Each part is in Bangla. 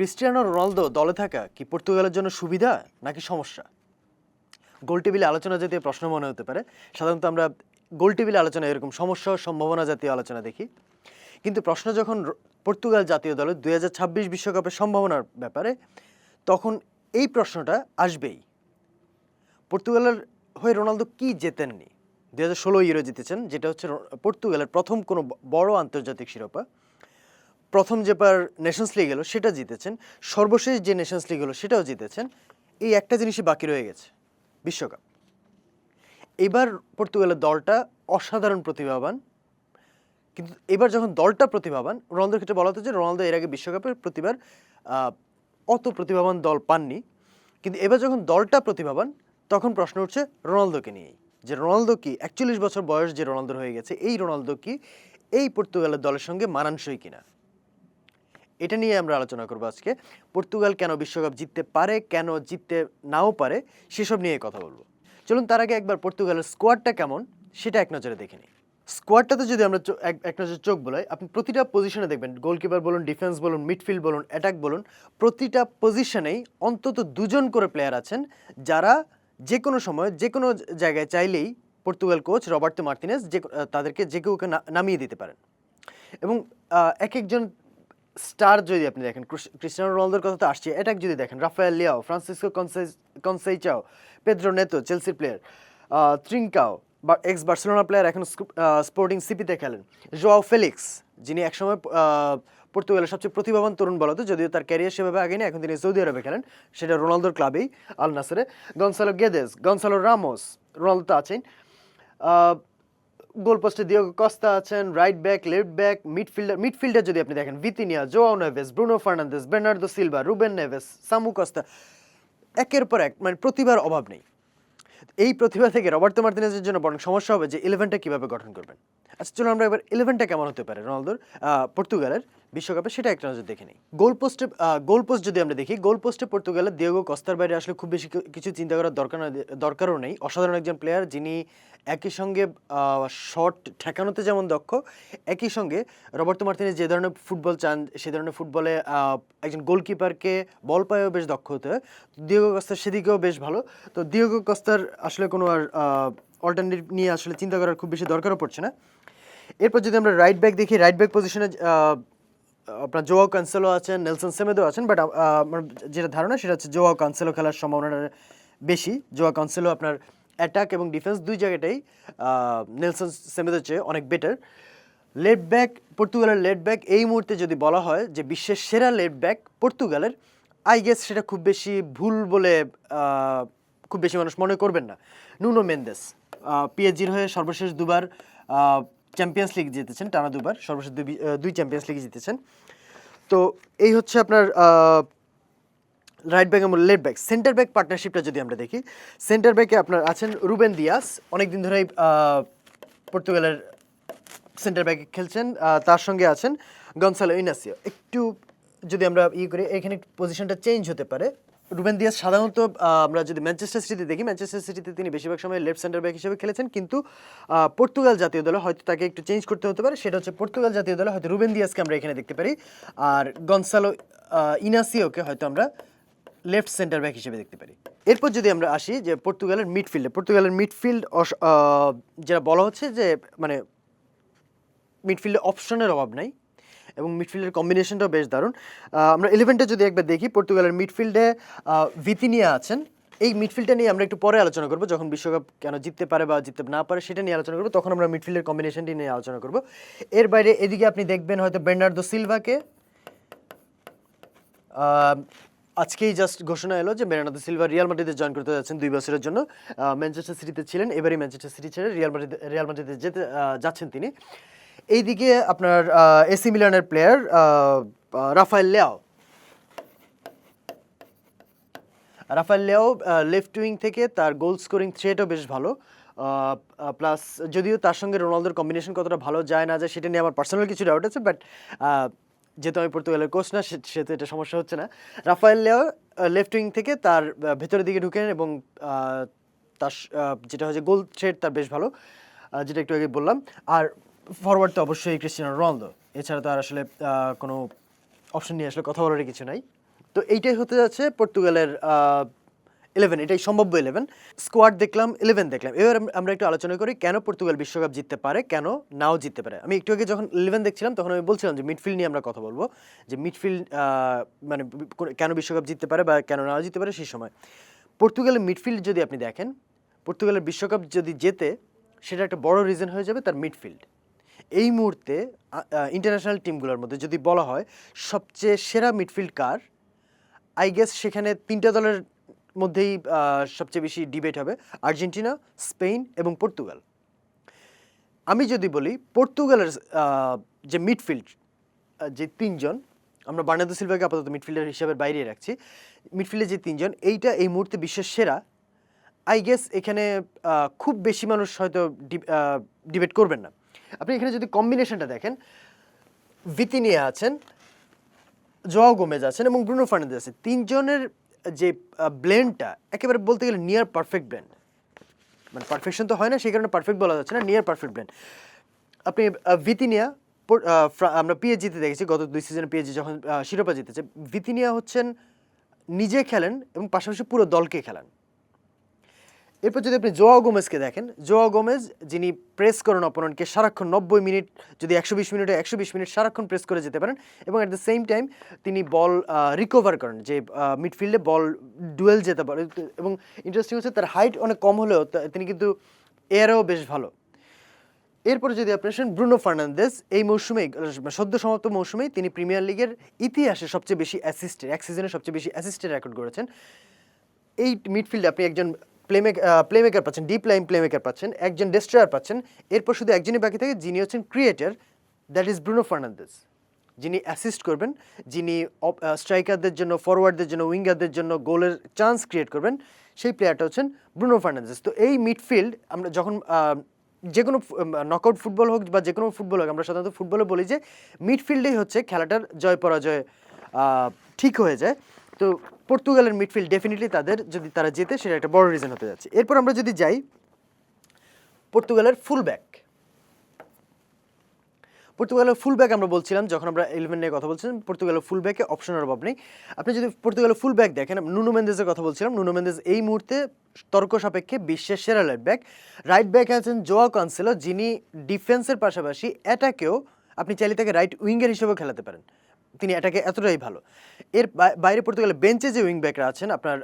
ক্রিস্টিয়ানো রোনালদো দলে থাকা কি পর্তুগালের জন্য সুবিধা নাকি সমস্যা? গোল টেবিলে আলোচনা জাতীয় প্রশ্ন মনে হতে পারে। সাধারণত আমরা গোল টেবিলে আলোচনা এরকম সমস্যা ও সম্ভাবনা জাতীয় আলোচনা দেখি। কিন্তু প্রশ্ন যখন পর্তুগাল জাতীয় দলের 2026 বিশ্বকাপের সম্ভাবনার ব্যাপারে, তখন এই প্রশ্নটা আসবেই। পর্তুগালের হয়ে রোনালদো কি জেতেননি? 2016 ইউরো জিতেছেন, যেটা হচ্ছে পর্তুগালের প্রথম কোনো বড় আন্তর্জাতিক শিরোপা। প্রথম যেবার নেশনস লিগ এলো সেটা জিতেছেন, সর্বশেষ যে নেশনস লিগ হলো সেটাও জিতেছেন। এই একটা জিনিসই বাকি রয়ে গেছে, বিশ্বকাপ। এবার পর্তুগালের দলটা অসাধারণ প্রতিভাবান, কিন্তু এবার যখন দলটা প্রতিভাবান, রোনালদোর ক্ষেত্রে বলা হতো যে রোনালদো এর আগে বিশ্বকাপের প্রতিবার অত প্রতিভাবান দল পাননি, কিন্তু এবার যখন দলটা প্রতিভাবান তখন প্রশ্ন উঠছে রোনালদোকে নিয়েই, যে রোনালদো কি 41 বছর বয়স যে রোনালদোর হয়ে গেছে, এই রোনালদো কি এই পর্তুগালের দলের সঙ্গে মানানসই কিনা, এটা নিয়ে আমরা আলোচনা করবো আজকে। পর্তুগাল কেন বিশ্বকাপ জিততে পারে, কেন জিততে নাও পারে, সেসব নিয়ে কথা বলবো। চলুন তার আগে একবার পর্তুগালের স্কোয়াডটা কেমন সেটা এক নজরে দেখে নিই। স্কোয়াডটাতে যদি আমরা এক নজরে চোখ বোলাই, আপনি প্রতিটা পজিশনে দেখবেন, গোলকিপার বলুন, ডিফেন্স বলুন, মিডফিল্ড বলুন, অ্যাটাক বলুন, প্রতিটা পজিশনেই অন্তত দুজন করে প্লেয়ার আছেন যারা যে কোনো সময় যে কোনো জায়গায় চাইলেই পর্তুগাল কোচ রবার্তো মার্তিনেজ তাদেরকে যে কেউকে নামিয়ে দিতে পারেন। এবং এক একজন স্টার যদি আপনি দেখেন, ক্রিস্টিয়ানো রোনালদোর কথা তো আসছে, অ্যাটাক যদি দেখেন, Rafael Leao, Francisco Conceicao, Pedro Neto চেলসির প্লেয়ার, ট্রিঙ্কাও বা এক্স বার্সেলোনা প্লেয়ার, এখন স্পোর্টিং সিপিতে খেলেন, জোয়াও ফেলিক্স, যিনি একসময় পর্তুগালের সবচেয়ে প্রতিভাবান তরুণ বলা হতো, যদিও তার ক্যারিয়ার সেভাবে আগে নেই, এখন তিনি সৌদি আরবে খেলেন, সেটা রোনালদোর ক্লাবেই, আল নাসেরে, Goncalo Guedes, Goncalo Ramos, Ronaldo তো আছেন, গোল পোস্টে দিয়েগো কস্তা আছেন, right back, left back, midfielder যদি আপনি দেখেন, Vitinha, Joao Neves, Bruno Fernandes, Bernardo Silva, Ruben Neves, Samu Costa, একের পর এক, মানে প্রতিভার অভাব নেই। এই প্রতিভা থেকে রবার্তো মার্তিনেজের জন্য বরং সমস্যা হবে যে 11টা কিভাবে গঠন করবেন। আচ্ছা চলুন আমরা এবার 11টা কেমন হতে পারে রোনালদোর পর্তুগালের বিশ্বকাপে, সেটা একটা নজর দেখে নিই। গোল পোস্ট যদি আমরা দেখি, গোল পোস্টে পর্তুগালের দিয়েগো কস্তার বাইরে আসলে খুব বেশি কিছু চিন্তা করার দরকারও নেই। অসাধারণ একজন প্লেয়ার, যিনি একই সঙ্গে শট ঠেকানোতে যেমন দক্ষ, একই সঙ্গে রবার্তো মার্তিনেজ যে ধরনের ফুটবল চান সে ধরনের ফুটবলে একজন গোলকিপারকে বল পায়েও বেশ দক্ষ হতে হয়। দিয়েগো কস্তার সেদিকেও বেশ ভালো। তো দিয়েগো কস্তার আসলে কোনো আর অল্টারনেটিভ নিয়ে আসলে চিন্তা করার খুব বেশি দরকারও পড়ছে না। এরপর যদি আমরা রাইট ব্যাক দেখি, রাইট ব্যাক পজিশনে আপনার জোয়াও কানসেলো আছেন, নেলসন সেমেদো আছেন, বাট আমার যেটা ধারণা সেটা হচ্ছে জোয়াও কানসেলো খেলার সম্ভাবনাটা বেশি। জোয়াও কানসেলো আপনার অ্যাটাক এবং ডিফেন্স দুই জায়গাটাই নেলসন সেমেদোর চেয়ে অনেক বেটার। লেফট ব্যাক, পর্তুগালের লেফট ব্যাক এই মুহূর্তে যদি বলা হয় যে বিশ্বের সেরা লেফট ব্যাক পর্তুগালের, আই গেস সেটা খুব বেশি ভুল বলে খুব বেশি মানুষ মনে করবেন না। নুনো মেন্দেস, পিএসজির হয়ে সর্বশেষ দুবার চ্যাম্পিয়ন্স লিগ জিতেছেন, টানা দুবার, সর্বশেষ দুই চ্যাম্পিয়ন্স লিগ জিতেছেন। তো এই হচ্ছে আপনার রাইট ব্যাক এবং লেফট ব্যাক। সেন্টার ব্যাক পার্টনারশিপটা যদি আমরা দেখি, সেন্টার ব্যাকে আপনার আছেন রুবেন দিয়াস, অনেকদিন ধরেই পর্তুগালের সেন্টার ব্যাকে খেলছেন, তার সঙ্গে আছেন গনসালো ইনাসিও। একটু যদি আমরা করি, এখানে পজিশনটা চেঞ্জ হতে পারে। রুবেন দিয়াস সাধারণত আমরা যদি ম্যানচেস্টার সিটি দেখি, ম্যানচেস্টার সিটিতে তিনি বেশিরভাগ সময় লেফট সেন্টার ব্যাক হিসেবে খেলেছেন, কিন্তু পর্তুগাল জাতীয় দলে হয়তো তাকে একটু চেঞ্জ করতে হতে পারে। সেটা হচ্ছে পর্তুগাল জাতীয় দলে হয়তো রুবেন দিয়াসকে আমরা এখানে দেখতে পারি, আর গনসালো ইনাসিওকে হয়তো আমরা লেফট সেন্টার ব্যাক হিসেবে দেখতে পারি। এরপর যদি আমরা আসি যে পর্তুগালের মিডফিল্ড যেটা বলা হচ্ছে যে মানে মিডফিল্ডে অপশনের অভাব নাই এবং মিডফিল্ডের কম্বিনেশনটাও বেশ দারুণ। আমরা 11টা যদি একবার দেখি, পর্তুগালের মিডফিল্ডে ভিতিনিয়া আছেন। এই মিডফিল্ডটা নিয়ে আমরা একটু পরে আলোচনা করব, যখন বিশ্বকাপ কেন জিততে পারে বা জিততে না পারে সেটা নিয়ে আলোচনা করব, তখন আমরা মিডফিল্ডের কম্বিনেশনটি নিয়ে আলোচনা করব। এর বাইরে এদিকে আপনি দেখবেন হয়তো বের্নার্দো সিলভাকে, আজকেই জাস্ট ঘোষণা এলো যে বের্নার্দো সিলভা রিয়াল মাদ্রিদে জয়েন করতে যাচ্ছেন 2 বছরের জন্য। ম্যানচেস্টার সিটিতে ছিলেন, এবারই ম্যানচেস্টার সিটি ছেড়ে রিয়াল মাদ্রিদে যাচ্ছেন তিনি। এইদিকে আপনার এসি মিলানের player Rafael Leao left wing থেকে তার গোল স্কোরিং থ্রেটও বেশ ভালো। প্লাস যদিও তার সঙ্গে রোনালদোর কম্বিনেশন কতটা ভালো যায় না যায় সেটা নিয়ে আমার পার্সোনাল কিছু ডাউট আছে, বাট যেহেতু আমি পর্তুগালের কোচ না, সেহেতু এটা সমস্যা হচ্ছে না। রাফায়েল লিয়াও লেফট উইং থেকে তার ভেতরের দিকে ঢুকেন এবং তার যেটা হচ্ছে গোল থ্রেট তার বেশ ভালো, যেটা একটু আগে বললাম। আর ফরওয়ার্ড তো অবশ্যই ক্রিস্টিয়ানো রোনালদো, এছাড়া তো আর আসলে কোনো অপশন নিয়ে আসলে কথা বলার কিছু নাই। তো এইটাই হতে যাচ্ছে পর্তুগালের 11, এটাই সম্ভাব্য 11 স্কোয়াড দেখলাম, 11 দেখলাম। এবার আমরা একটু আলোচনা করি কেন পর্তুগাল বিশ্বকাপ জিততে পারে, কেন নাও জিততে পারে। আমি একটু আগে যখন 11 দেখছিলাম তখন আমি বলছিলাম যে মিডফিল্ড নিয়ে আমরা কথা বলবো, যে মিডফিল্ড মানে কেন বিশ্বকাপ জিততে পারে বা কেন নাও জিততে পারে। সেই সময় পর্তুগালের মিডফিল্ড যদি আপনি দেখেন, পর্তুগালের বিশ্বকাপ যদি জেতে সেটা একটা বড় রিজন হয়ে যাবে তার মিডফিল্ড। এই মুহূর্তে ইন্টারন্যাশনাল টিমগুলোর মধ্যে যদি বলা হয় সবচেয়ে সেরা মিডফিল্ড কার, আই গেস সেখানে 3টা দলের মধ্যেই সবচেয়ে বেশি ডিবেট হবে, আর্জেন্টিনা, স্পেন এবং পর্তুগাল। আমি যদি বলি পর্তুগালের যে মিডফিল্ড, যে 3জন, আমরা বার্নার্দো সিলভাকে আপাতত মিডফিল্ডার হিসেবে বাইরে রাখছি, মিডফিল্ডে যে 3জন এইটা এই মুহূর্তে বিশ্বের সেরা, আই গেস এখানে খুব বেশি মানুষ হয়তো ডিবেট করবেন না। আপনি এখানে যদি কম্বিনেশনটা দেখেন, ভিতিনিয়া আছেন, জোয়াও গোমেজ আছেন এবং ব্রুনো ফার্নান্দেজ আছে, 3জনের যে ব্লেন্ডটা একেবারে বলতে গেলে নিয়ার পারফেক্ট ব্লেন্ড। মানে পারফেকশন তো হয় না, সেই কারণে পারফেক্ট বলা যাচ্ছে না, নিয়ার পারফেক্ট ব্লেন্ড। আপনি ভিতিনিয়া, আমরা পিএসজিতে দেখেছি গত 2 সিজনে পিএসজি যখন শিরোপা জিতেছে, ভিতিনিয়া হচ্ছেন নিজে খেলেন এবং পাশাপাশি পুরো দলকে খেলান। এরপর যদি আপনি জোয়াও গোমেজকে দেখেন, জোয়াও গোমেজ যিনি প্রেস করেন অপোনেন্টকে সারাক্ষণ 90 মিনিট, যদি 120 মিনিটে 120 মিনিট সারাক্ষণ প্রেস করে যেতে পারেন এবং অ্যাট দ্য সেম টাইম তিনি বল রিকভার করেন, যে মিডফিল্ডে বল ডুয়েল যেতে পারে। এবং ইন্টারেস্টিং হচ্ছে তার হাইট অনেক কম হলেও তিনি কিন্তু এয়ারেও বেশ ভালো। এরপরে যদি আপনি আসেন ব্রুনো ফার্নান্দেজ, এই মৌসুমেই সদ্য সমাপ্ত মৌসুমেই তিনি প্রিমিয়ার লিগের ইতিহাসে সবচেয়ে বেশি অ্যাসিস্টের, এক সিজনে সবচেয়ে বেশি অ্যাসিস্টের রেকর্ড করেছেন। এই মিডফিল্ডে আপনি একজন প্লেমেকার পাচ্ছেন, ডিপ লাইন প্লেমেকার পাচ্ছেন, একজন ডেস্ট্রয়ার পাচ্ছেন। এরপর শুধু একজনই বাকি থাকে যিনি হচ্ছেন creator, that is Bruno Fernandes, যিনি অ্যাসিস্ট করবেন, যিনি স্ট্রাইকারদের জন্য, ফরওয়ার্ডদের জন্য, উইঙ্গারদের জন্য গোলের চান্স ক্রিয়েট করবেন, সেই প্লেয়ারটা হচ্ছেন ব্রুনো ফার্নান্দেজ। তো এই মিডফিল্ড আমরা যখন যে কোনো নকআউট ফুটবল হোক বা যে কোনো ফুটবল হোক, আমরা সাধারণত ফুটবলে বলি যে মিডফিল্ডেই হচ্ছে খেলাটার জয় পরাজয় ঠিক হয়ে যায়। তো পর্তুগালের মিডফিল্ড ডেফিনেটলি তাদের, যদি তারা জেতে সেটা একটা বড় রিজন হতে যাচ্ছে। এরপর আমরা যদি যাই পর্তুগালের ফুলব্যাক, পর্তুগালের ফুলব্যাক আমরা বলছিলাম যখন আমরা 11 নিয়ে কথা বলছিলাম, পর্তুগালের ফুলব্যাকে অপশনের অভাব নেই। আপনি যদি পর্তুগালের ফুলব্যাক দেখেন, নুনো মেন্দেজের কথা বলছিলাম, নুনো মেন্দেজ এই মুহূর্তে তর্ক সাপেক্ষে বিশ্বের সেরা রাইট ব্যাক আছেন জোয়াও ক্যানসেলো, যিনি ডিফেন্সের পাশাপাশি অ্যাটাকেও আপনি চাইলে তাকে রাইট উইঙ্গার হিসেবেও খেলাতে পারেন, তিনি অ্যাটাকে এতটাই ভালো। এর বাইরে পর্তুগালের বেঞ্চে যে উইং ব্যাকরা আছেন, আপনার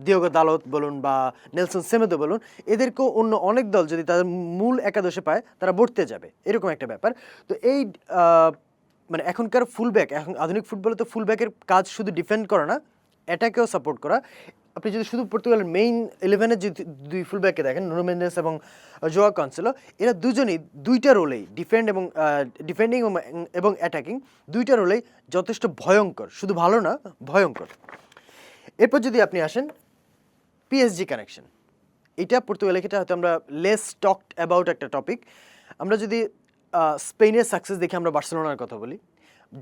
দিয়েগো দালত বলুন বা নেলসন সেমেদো বলুন, এদেরকেও অন্য অনেক দল যদি তাদের মূল একাদশে পায় তারা বর্তে যাবে, এরকম একটা ব্যাপার। তো এই মানে এখনকার ফুলব্যাক, এখন আধুনিক ফুটবলে তো ফুলব্যাকের কাজ শুধু ডিফেন্ড করা না, অ্যাটাকেও সাপোর্ট করা। আপনি যদি শুধু পর্তুগালের মেইন 11-এর যে 2 ফুলব্যাককে দেখেন, নুনো মেন্দেস এবং জোয়াও ক্যানসেলো, এরা দুজনেই 2টা রোলেই ডিফেন্ডিং এবং অ্যাটাকিং 2টা রোলেই যথেষ্ট ভয়ঙ্কর, শুধু ভালো না, ভয়ঙ্কর। এরপর যদি আপনি আসেন পিএসজি কানেকশন, এটা পর্তুগালের ক্ষেত্রে হয়তো আমরা লেস টকড অ্যাবাউট একটা টপিক। আমরা যদি স্পেনের সাকসেস দেখি, আমরা বার্সেলোনার কথা বলি,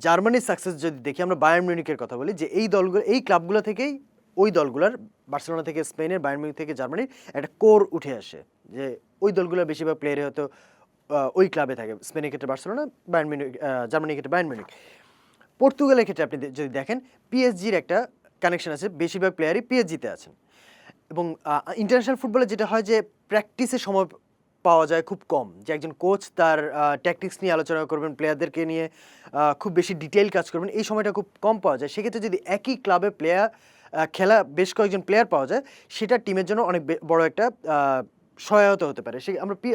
জার্মানির সাকসেস যদি দেখি, আমরা বায়ার্ন মিউনিখের কথা বলি, যে এই দলগুলো, এই ক্লাবগুলো থেকেই ওই দলগুলোর, বার্সেলোনা থেকে স্পেনের, বায়ার্ন মিউনিখ থেকে জার্মানির একটা কোর উঠে আসে, যে ওই দলগুলোর বেশিরভাগ প্লেয়ারে হয়তো ওই ক্লাবে থাকে। স্পেনের ক্ষেত্রে বার্সেলোনা, বায়ার্ন মিউনিখ, জার্মানির ক্ষেত্রে বায়ার্ন মিউনিখ। পর্তুগালের ক্ষেত্রে আপনি যদি দেখেন পিএসজির একটা কানেকশন আছে, বেশিরভাগ প্লেয়ারই পিএসজিতে আছেন। এবং ইন্টারন্যাশনাল ফুটবলে যেটা হয় যে প্র্যাকটিসে সময় পাওয়া যায় খুব কম, যে একজন কোচ তার ট্যাকটিক্স নিয়ে আলোচনা করবেন, প্লেয়ারদেরকে নিয়ে খুব বেশি ডিটেইল কাজ করবেন, এই সময়টা খুব কম পাওয়া যায়। সেক্ষেত্রে যদি একই ক্লাবে খেলা বেশ কয়েকজন প্লেয়ার পাওয়া যায়, সেটা টিমের জন্য অনেক বড় একটা সহায়তা হতে পারে।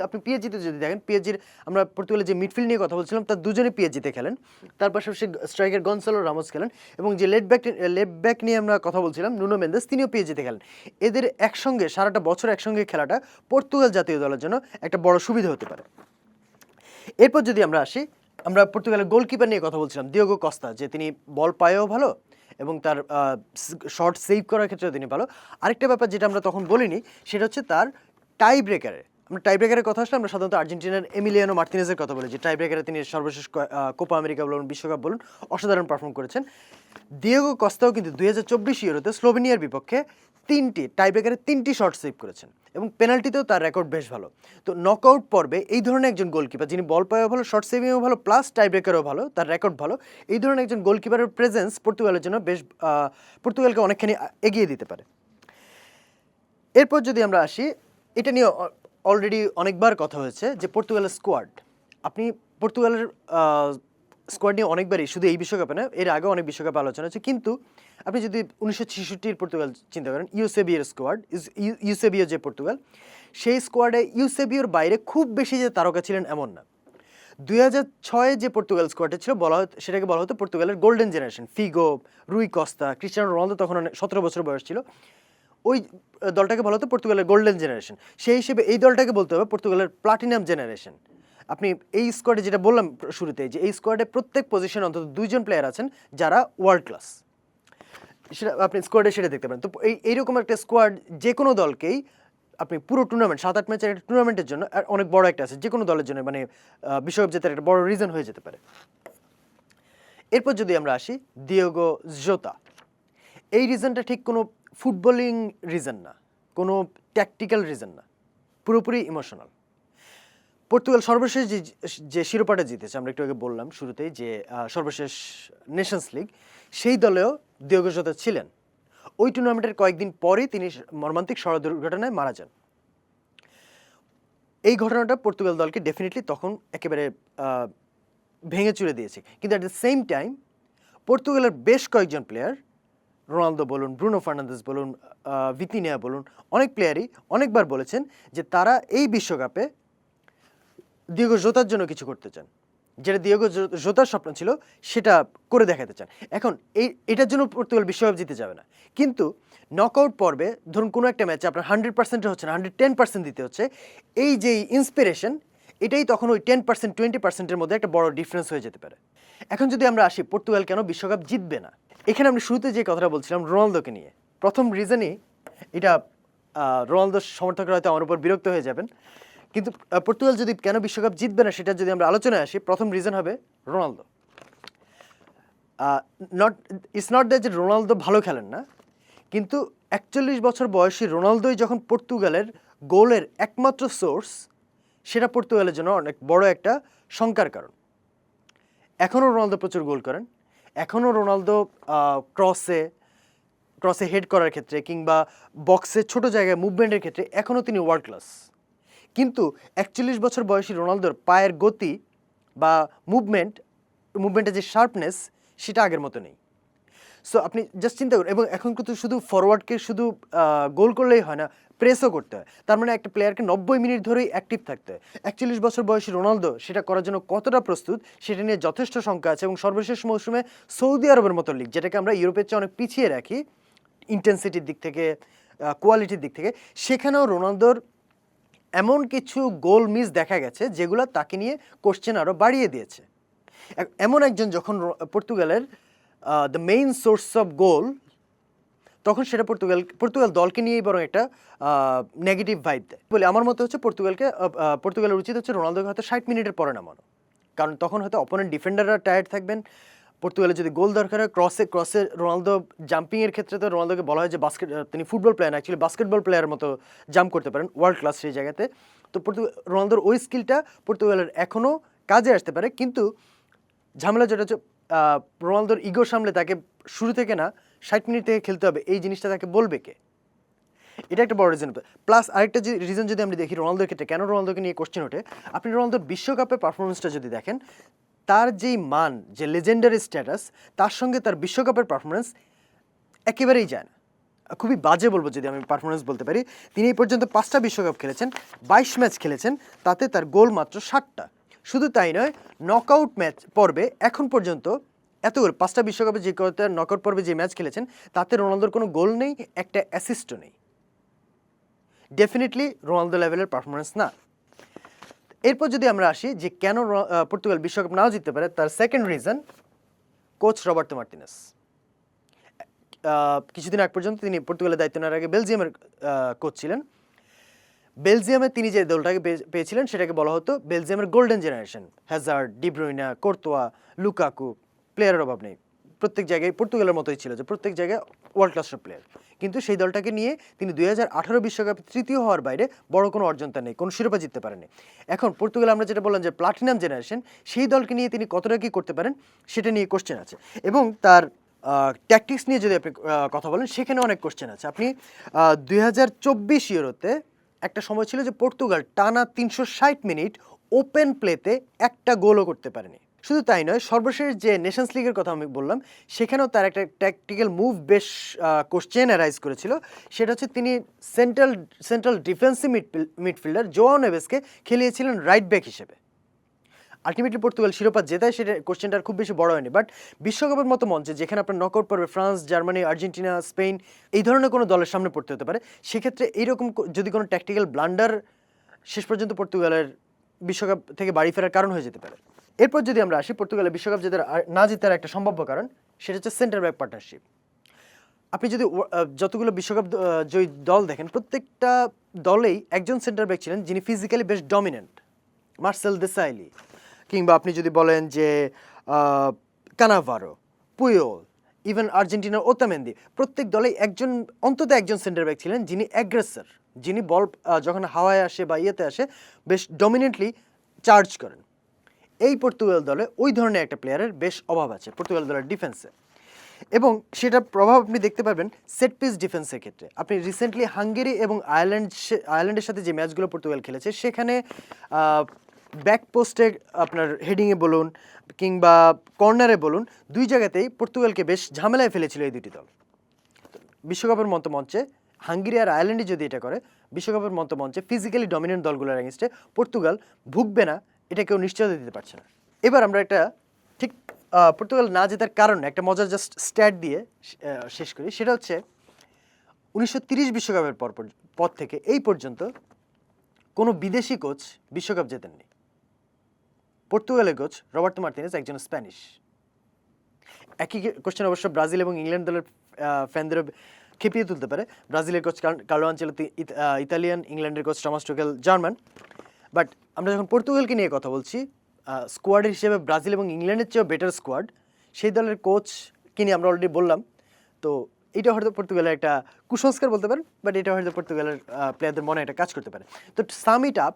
আপনি পিএসজিতে যদি দেখেন, পিএসজির আমরা পর্তুগালের যে মিডফিল্ড নিয়ে কথা বলছিলাম, তার দুজনে পিএসজিতে খেলেন, তার পাশাপাশি স্ট্রাইকার গনসালো রামোস খেলেন, এবং যে লেফট ব্যাক নিয়ে আমরা কথা বলছিলাম নুনো মেন্দেস, তিনিও পিএসজিতে খেলেন। এদের একসঙ্গে সারাটা বছর একসঙ্গে খেলাটা পর্তুগাল জাতীয় দলের জন্য একটা বড় সুবিধা হতে পারে। এরপর যদি আমরা আসি, আমরা পর্তুগালের গোলকিপার নিয়ে কথা বলছিলাম, দিয়েগো কস্তা, যে তিনি বল পায়েও ভালো এবং তার শট সেভ করার ক্ষেত্রেও তিনি ভালো। আরেকটা ব্যাপার যেটা আমরা তখন বলিনি, সেটা হচ্ছে তার টাই ব্রেকারে। আমরা টাই ব্রেকারের কথা আসলে আমরা সাধারণত আর্জেন্টিনার এমিলিয়ানো মার্তিনেজের কথা বলি, যে টাই ব্রেকারে তিনি সর্বশেষ কোপা আমেরিকা বলুন, বিশ্বকাপ বলুন, অসাধারণ পারফর্ম করেছেন। দিয়েগো কস্তাও কিন্তু 2024 ইউরোতে স্লোভেনিয়ার বিপক্ষে টাই ব্রেকারে 3টি শট সেভ করেছেন। এবং পেনাল্টিতেও তার রেকর্ড বেশ ভালো। তো নকআউট পর্বে এই ধরনের একজন গোলকিপার যিনি বল পাওয়াও ভালো, শর্ট সেভিংও ভালো, প্লাস টাই ব্রেকারও ভালো, তার রেকর্ড ভালো, এই ধরনের একজন গোলকিপারের প্রেজেন্স পর্তুগালের জন্য বেশ পর্তুগালকে অনেকখানি এগিয়ে দিতে পারে। এরপর যদি আমরা আসি, এটা নিয়ে অলরেডি অনেকবার কথা হয়েছে যে পর্তুগালের স্কোয়াড, আপনি পর্তুগালের স্কোয়াড নিয়ে অনেকবারই, শুধু এই বিশ্বকাপে না, এর আগে অনেক বিশ্বকাপে আলোচনা হচ্ছে, কিন্তু আপনি যদি 1966-র পর্তুগাল চিন্তা করেন, ইউসেবিওর স্কোয়াড, ইউসেবিও যে পর্তুগাল, সেই স্কোয়াডে ইউসেবিওর বাইরে খুব বেশি যে তারকা ছিলেন এমন না। 2006 যে পর্তুগাল স্কোয়াডটা ছিল সেটাকে বলা হতো পর্তুগালের গোল্ডেন জেনারেশন। ফিগো, রুই কস্তা, ক্রিস্টিয়ানো রোনালদো তখন 17 বছর বয়স ছিল, ওই দলটাকে বলা হতো পর্তুগালের গোল্ডেন জেনারেশন। সেই হিসেবে এই দলটাকে বলতে হবে পর্তুগালের প্লাটিনাম জেনারেশন। আপনি এই স্কোয়াডে, যেটা বললাম শুরুতে, যে এই স্কোয়াডে প্রত্যেক পজিশনে অন্তত 2জন প্লেয়ার আছেন যারা ওয়ার্ল্ড ক্লাস, সেটা আপনি স্কোয়াডে সেটা দেখতে পারেন। তো এইরকম একটা স্কোয়াড যে কোনো দলকেই আপনি পুরো টুর্নামেন্ট, 7-8 ম্যাচের একটা টুর্নামেন্টের জন্য অনেক বড় একটা আছে, যে কোনো দলের জন্য, মানে বিশ্বকাপ জেতার একটা বড় রিজন হয়ে যেতে পারে। এরপর যদি আমরা আসি, দিয়েগো জোতা, এই রিজনটা ঠিক কোনো ফুটবলিং রিজন না, কোনো ট্যাকটিক্যাল রিজন না, পুরোপুরি ইমোশনাল। পর্তুগাল সর্বশেষ যে শিরোপাটা জিতেছে, আমরা একটু আগে বললাম শুরুতেই যে সর্বশেষ নেশনস লিগ, সেই দলেও দিয়েগো জোতা ছিলেন। ওই টুর্নামেন্টের কয়েকদিন পরেই তিনি মর্মান্তিক সড়ক দুর্ঘটনায় মারা যান। এই ঘটনাটা পর্তুগাল দলকে ডেফিনেটলি তখন একেবারে ভেঙে চুরে দিয়েছে। কিন্তু অ্যাট দ্য সেম টাইম পর্তুগালের বেশ কয়েকজন প্লেয়ার, রোনালদো বলুন, ব্রুনো ফার্নান্দেজ বলুন, ভিতিনিয়া বলুন, অনেক প্লেয়ারই অনেকবার বলেছেন যে তারা এই বিশ্বকাপে দিয়েগো জোতার জন্য কিছু করতে চান, যেটা দিয়েগো জোতার স্বপ্ন ছিল সেটা করে দেখাতে চান। এখন এটার জন্য পর্তুগাল বিশ্বকাপ জিতে যাবে না, কিন্তু নকআউট পর্বে ধরুন কোনো একটা ম্যাচে আপনার 100% হচ্ছে না, 110% দিতে হচ্ছে, এই যে ইন্সপিরেশন, এটাই তখন ওই 10% 20%-এর মধ্যে একটা বড় ডিফারেন্স হয়ে যেতে পারে। এখন যদি আমরা আসি পর্তুগাল কেন বিশ্বকাপ জিতবে না, এখানে আমরা শুরুতে যে কথাটা বলছিলাম রোনালদোকে নিয়ে, প্রথম রিজনই এটা, রোনালদোর সমর্থকরা হয়তো আমার উপর বিরক্ত হয়ে যাবেন, কিন্তু পর্তুগাল যদি কেন বিশ্বকাপ জিতবে না সেটা যদি আমরা আলোচনায় আসি, প্রথম রিজন হবে রোনালদো। ইটস নট দ্যাট যে রোনালদো ভালো খেলেন না, কিন্তু 41 বছর বয়সী রোনালদোই যখন পর্তুগালের গোলের একমাত্র সোর্স, সেটা পর্তুগালের জন্য অনেক বড় একটা শঙ্কার কারণ। এখনও রোনালদো প্রচুর গোল করেন, এখনও রোনালদো ক্রসে হেড করার ক্ষেত্রে কিংবা বক্সে ছোট জায়গায় মুভমেন্টের ক্ষেত্রে এখনও তিনি ওয়ার্ল্ড ক্লাস। কিন্তু 41 বছর বয়সী রোনালদোর পায়ের গতি বা মুভমেন্টের যে শার্পনেস, সেটা আগের মতো নেই। সো আপনি জাস্ট চিন্তা করুন, এবং এখন কিন্তু শুধু ফরওয়ার্ডকে শুধু গোল করলেই হয় না, প্রেসও করতে হয়। তার মানে একটা প্লেয়ারকে 90 মিনিট ধরেই অ্যাক্টিভ থাকতে হয়। 41 বছর বয়সী রোনালদো সেটা করার জন্য কতটা প্রস্তুত, সেটা নিয়ে যথেষ্ট শঙ্কা আছে। এবং সর্বশেষ মৌসুমে সৌদি আরবের মতো লিগ, যেটাকে আমরা ইউরোপের চেয়ে অনেক পিছিয়ে রাখি ইন্টেন্সিটির দিক থেকে, কোয়ালিটির দিক থেকে, সেখানেও রোনালদোর এমন কিছু গোল মিস দেখা গেছে যেগুলো তাকে নিয়ে কোশ্চেন আরও বাড়িয়ে দিয়েছে। এমন একজন যখন পর্তুগালের দ্য মেইন সোর্স অফ গোল, তখন সেটা পর্তুগাল দলকে নিয়েই বরং একটা নেগেটিভ ভাইব দেয় বলে আমার মতে হচ্ছে। পর্তুগালের উচিত হচ্ছে রোনালদোকে হয়তো 60 মিনিটের পরে নামানো, কারণ তখন হয়তো অপোনেন্ট ডিফেন্ডাররা টায়ার্ড থাকবেন। পর্তুগালের যদি গোল দরকার হয়, ক্রসে রোনালদো জাম্পিংয়ের ক্ষেত্রে তো রোনালদোকে বলা হয় যে তিনি ফুটবল প্লেয়ার, অ্যাকচুয়ালি বাস্কেটবল প্লেয়ারের মতো জাম্প করতে পারেন, ওয়ার্ল্ড ক্লাস সেই জায়গাতে। তো রোনালদোর ওই স্কিলটা পর্তুগালের এখনও কাজে আসতে পারে, কিন্তু ঝামেলা যেটা হচ্ছে রোনালদোর ইগো সামলে তাকে শুরু থেকে না 60 মিনিট থেকে খেলতে হবে, এই জিনিসটা তাকে বলবে কে? এটা একটা বড় রিজন। প্লাস আরেকটা রিজন যদি আমরা দেখি রোনালদোর ক্ষেত্রে কেন রোনালদোকে নিয়ে কোশ্চেন ওঠে, আপনি রোনালদোর বিশ্বকাপে পারফরমেন্সটা যদি দেখেন, তার যেই মান, যে লেজেন্ডারি স্ট্যাটাস, তার সঙ্গে তার বিশ্বকাপের পারফরমেন্স একেবারেই যায় না। খুবই বাজে বলবো যদি আমি পারফরমেন্স বলতে পারি। তিনি এই পর্যন্ত 5টা বিশ্বকাপ খেলেছেন, 22 ম্যাচ খেলেছেন, তাতে তার গোল মাত্র 60টা। শুধু তাই নয়, নকআউট ম্যাচ পর্বে এখন পর্যন্ত এতগুলো 5টা বিশ্বকাপে যে কয়টা নকআউট পর্বে যে ম্যাচ খেলেছেন, তাতে রোনালদোর কোনো গোল নেই, একটা অ্যাসিস্টও নেই। ডেফিনেটলি রোনালদো লেভেলের পারফরমেন্স না। এরপর যদি আমরা আসি যে কেন পর্তুগাল বিশ্বকাপ নাও জিততে পারে, তার second reason coach Roberto Martinez. কিছুদিন আগ পর্যন্ত তিনি পর্তুগালের দায়িত্ব নেওয়ার আগে বেলজিয়ামের কোচ ছিলেন। বেলজিয়ামে তিনি যে দলটাকে পেয়েছিলেন সেটাকে বলা হতো বেলজিয়ামের golden generation. Hazard, De Bruyne, Karatoya, Lukaku, প্লেয়ারের অভাব নেই। প্রত্যেক জায়গায় পর্তুগালের মতোই ছিল যে প্রত্যেক জায়গায় ওয়ার্ল্ড ক্লাস প্লেয়ার, কিন্তু সেই দলটাকে নিয়ে তিনি 2018 বিশ্বকাপে তৃতীয় হওয়ার বাইরে বড় কোনো অর্জন তার নেই, কোনো শিরোপা জিততে পারেনি। এখন পর্তুগাল আমরা যেটা বললাম যে প্লাটিনাম জেনারেশন, সেই দলকে নিয়ে তিনি কতটা কী করতে পারেন সেটা নিয়ে কোশ্চেন আছে। এবং তার ট্যাকটিক্স নিয়ে যদি আপনি কথা বলেন সেখানে অনেক কোশ্চেন আছে। আপনি 2024 ইউরোতে একটা সময় ছিল যে পর্তুগাল টানা 360 মিনিট ওপেন প্লেতে একটা গোলও করতে পারেনি। শুধু তাই নয়, সর্বশেষ যে নেশনস লিগের কথা আমি বললাম সেখানেও তার একটা ট্যাকটিক্যাল মুভ বেশ কোশ্চেন অ্যারাইজ করেছিল। সেটা হচ্ছে তিনি সেন্ট্রাল ডিফেন্সিভ মিডফিল্ডার জোয়াও নেভেসকে খেলিয়েছিলেন রাইট ব্যাক হিসেবে। আলটিমেটলি পর্তুগাল শিরোপা জেতায়, সেটা কোশ্চেনটার খুব বেশি বড় হয়নি। বাট বিশ্বকাপের মতো মঞ্চে যেখানে আপনার নকআউট পর্বে ফ্রান্স, জার্মানি, আর্জেন্টিনা, স্পেন এই ধরনের কোনো দলের সামনে পড়তে হতে পারে, সেক্ষেত্রে এইরকম যদি কোনো ট্যাকটিক্যাল ব্লান্ডার শেষ পর্যন্ত পর্তুগালের বিশ্বকাপ থেকে বাড়ি ফেরার কারণ হয়ে যেতে পারে। এরপর যদি আমরা আসি পর্তুগালের বিশ্বকাপ না জেতার একটা সম্ভাব্য কারণ, সেটা হচ্ছে সেন্টার ব্যাক পার্টনারশিপ। আপনি যদি যতগুলো বিশ্বকাপ জয়ী দল দেখেন, প্রত্যেকটা দলেই একজন সেন্টার ব্যাক ছিলেন যিনি ফিজিক্যালি বেশ ডমিনেন্ট। মার্সেল দেসাইলি, কিংবা আপনি যদি বলেন যে কানাভারো, পুয়োল, ইভেন আর্জেন্টিনার ওতামেন্দি, প্রত্যেক দলেই অন্তত একজন সেন্টার ব্যাক ছিলেন যিনি অ্যাগ্রেসর, যিনি বল যখন হাওয়ায় আসে বা ইয়েতে আসে বেশ ডমিনেন্টলি চার্জ করেন। এই পর্তুগাল দলে ওই ধরনের একটা প্লেয়ারের বেশ অভাব আছে পর্তুগাল দলের ডিফেন্সে, এবং সেটার প্রভাব আপনি দেখতে পারবেন সেট পিস ডিফেন্সের ক্ষেত্রে। আপনি রিসেন্টলি হাঙ্গেরি এবং আয়ারল্যান্ডের সাথে যে ম্যাচগুলো পর্তুগাল খেলেছে সেখানে ব্যাক পোস্টে আপনার হেডিংয়ে বলুন কিংবা কর্নারে বলুন, দুই জায়গাতেই পর্তুগালকে বেশ ঝামেলায় ফেলেছিল এই দুটি দল। বিশ্বকাপের মতো মঞ্চে হাঙ্গেরি আর আয়ারল্যান্ডই যদি এটা করে, বিশ্বকাপের মতো মঞ্চে ফিজিক্যালি ডমিনেন্ট দলগুলোর এগেনস্টে পর্তুগাল ভুগবে না, এটা কেউ নিশ্চয়তা দিতে পারছে না। এবার আমরা একটা ঠিক পর্তুগাল না জেতার কারণে একটা মজার জাস্ট স্ট্যাট দিয়ে শেষ করি। সেটা হচ্ছে 1930 বিশ্বকাপের পর থেকে এই পর্যন্ত কোনো বিদেশি কোচ বিশ্বকাপ জেতেননি। পর্তুগালের কোচ রবার্তো মার্তিনেজ একজন স্প্যানিশ। একই কোশ্চেন অবশ্য ব্রাজিল এবং ইংল্যান্ড দলের ফ্যানদেরও খেপিয়ে তুলতে পারে। ব্রাজিলের কোচ কার্লো আনচেলোত্তি ইতালিয়ান, ইংল্যান্ডের coach Thomas Tuchel German. But আমরা যখন পর্তুগালকে নিয়ে কথা বলছি, স্কোয়াডের হিসেবে ব্রাজিল এবং ইংল্যান্ডের চেয়েও বেটার স্কোয়াড, সেই দলের কোচকে নিয়ে আমরা অলরেডি বললাম। তো এটা হয়তো পর্তুগালের একটা কুসংস্কার বলতে পারেন, বাট এটা হয়তো পর্তুগালের প্লেয়ারদের মনে একটা কাজ করতে পারে। তো সাম ইট আপ,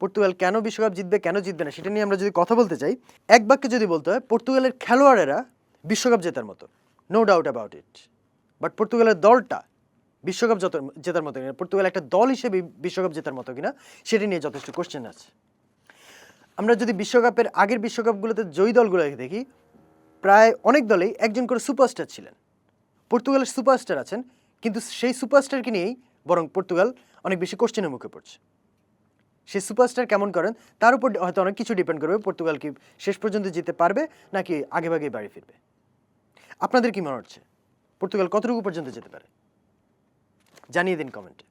পর্তুগাল কেন বিশ্বকাপ জিতবে, কেন জিতবে না, সেটা নিয়ে আমরা যদি কথা বলতে চাই, এক বাক্যে যদি বলতে হয়, পর্তুগালের খেলোয়াড়েরা বিশ্বকাপ জেতার মতো, no doubt about it. But পর্তুগালের দলটা বিশ্বকাপ জেতার মতো কিনা, পর্তুগাল একটা দল হিসেবে বিশ্বকাপ জেতার মতো কিনা, সেটা নিয়ে যথেষ্ট কোশ্চেন আছে। আমরা যদি আগের বিশ্বকাপগুলোতে জয়ী দলগুলো দেখি, প্রায় অনেক দলেই একজন করে সুপারস্টার ছিলেন। পর্তুগালের সুপারস্টার আছেন, কিন্তু সেই সুপারস্টারকে নিয়েই বরং পর্তুগাল অনেক বেশি কোশ্চেনের মুখে পড়ছে। সেই সুপারস্টার কেমন করেন তার উপর হয়তো অনেক কিছু ডিপেন্ড করবে পর্তুগাল কি শেষ পর্যন্ত জিততে পারবে নাকি আগেভাগেই বাড়ি ফিরবে। আপনাদের কি মনে হচ্ছে পর্তুগাল কতটুকু পর্যন্ত যেতে পারে? জানিয়ে দিন কমেন্টে।